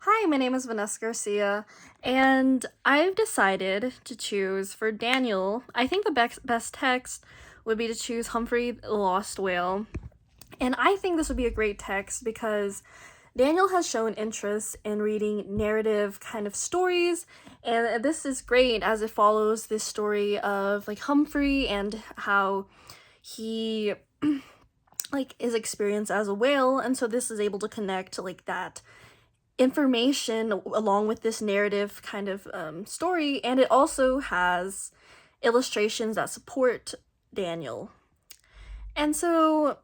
Hi, my name is Vanessa Garcia, and I've decided to choose for Daniel. I think the best text would be to choose Humphrey the Lost Whale. And I think this would be a great text because Daniel has shown interest in reading narrative kind of stories, and this is great as it follows this story of like Humphrey and how he like his experience as a whale, and so this is able to connect like that information along with this narrative kind of story, and it also has illustrations that support Daniel. And so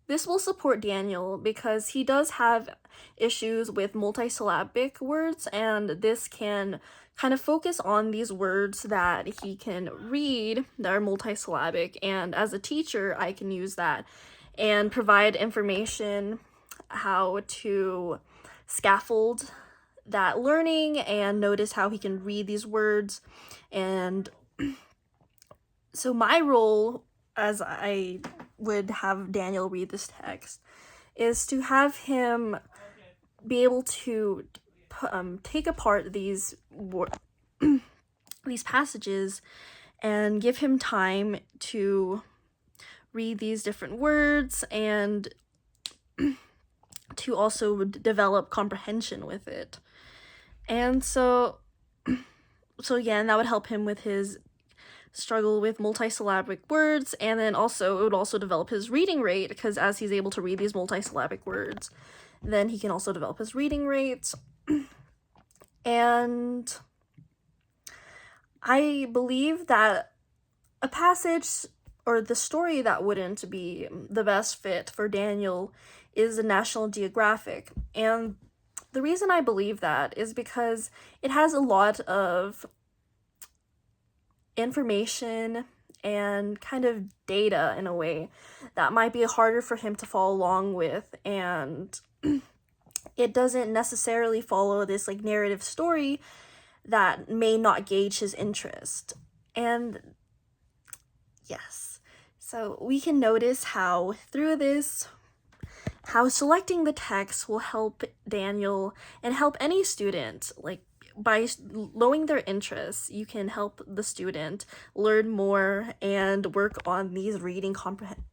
this will support Daniel because he does have issues with multisyllabic words, and this can kind of focus on these words that he can read that are multisyllabic, and as a teacher I can use that and provide information how to scaffold that learning and notice how he can read these words. And so my role, as I would have Daniel read this text, is to have him be able to take apart these these passages and give him time to read these different words and to also develop comprehension with it. And so again, that would help him with his struggle with multisyllabic words, and then also it would also develop his reading rate, because as he's able to read these multisyllabic words, then he can also develop his reading rate. And I believe that a passage or the story that wouldn't be the best fit for Daniel is the National Geographic. And the reason I believe that is because it has a lot of information and kind of data in a way that might be harder for him to follow along with, and it doesn't necessarily follow this like narrative story that may not gauge his interest. And yes, so we can notice how through this, how selecting the text will help Daniel and help any student. Like by lowering their interests, you can help the student learn more and work on these reading comprehension